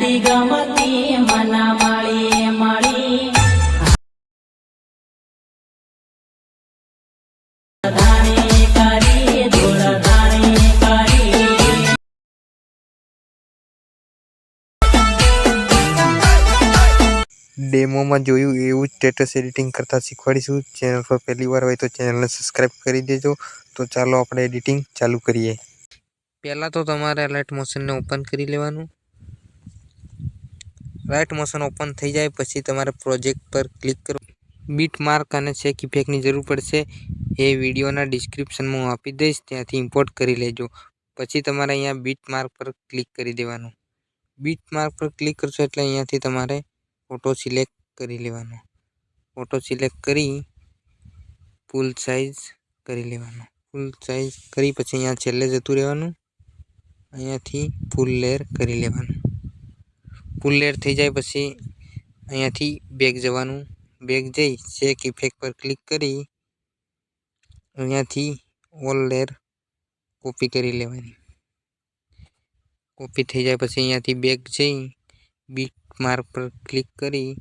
નથી ગમતી મના મળી મળી ધાણી કરી ધૂળ ધાણી કરી ડેમોમાં જોયું એવું જ સ્ટેટસ એડિટિંગ કરતા શીખવાડીશું। ચેનલ પર પહેલી વાર હોય તો ચેનલને સબસ્ક્રાઈબ કરી દેજો। તો ચાલો આપણે એડિટિંગ ચાલુ કરીએ। પહેલાં તો તમારે લાઇટ મોશનને ઓપન કરી લેવાનું। લાઇટ મોશન ઓપન થઈ જાય પછી તમારે પ્રોજેક્ટ પર ક્લિક કરો। બીટ માર્ક અને શેક ઇફેક્ટની જરૂર પડશે, એ વિડીયોના ડિસ્ક્રિપ્શનમાં હું આપી દઈશ, ત્યાંથી ઇમ્પોર્ટ કરી લેજો। પછી તમારે અહીંયા બીટ માર્ક પર ક્લિક કરી દેવાનું। બીટ માર્ક પર ક્લિક કરશો એટલે અહીંયાથી તમારે ફોટો સિલેક્ટ કરી લેવાનો। ફોટો સિલેક્ટ કરી ફૂલ સાઇઝ કરી લેવાનો। ફૂલ સાઇઝ કરી પછી અહીંયા છેલ્લે જતું રહેવાનું। અહીંયાથી ફૂલ લેયર કરી લેવાનું। ફૂલ લેયર થઈ જાય પછી અહીંયાથી બેક જવાનું। બેક જઈ શેક ઇફેક્ટ પર ક્લિક કરી અહીંયાથી ઓલ લેયર કોપી કરી લેવાની। કોપી થઈ જાય પછી અહીંયાથી બેક જઈ બીટ માર્ક પર ક્લિક કરી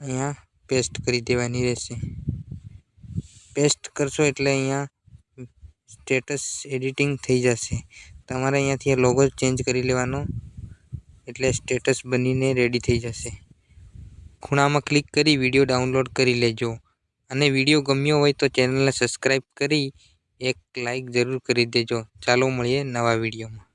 અહીંયા પેસ્ટ કરી દેવાની રહેશે। પેસ્ટ કરશો એટલે અહીંયા સ્ટેટસ એડિટિંગ થઈ જશે। તમારે અહીંયાથી લોગો ચેન્જ કરી લેવાનો એટલે સ્ટેટસ બનીને રેડી થઈ જશે। ખૂણામાં ક્લિક કરી વિડીયો ડાઉનલોડ કરી લેજો। અને વિડીયો ગમ્યો હોય તો ચેનલને સબસ્ક્રાઈબ કરી એક લાઈક જરૂર કરી દેજો। ચાલો મળીએ નવા વિડીયોમાં।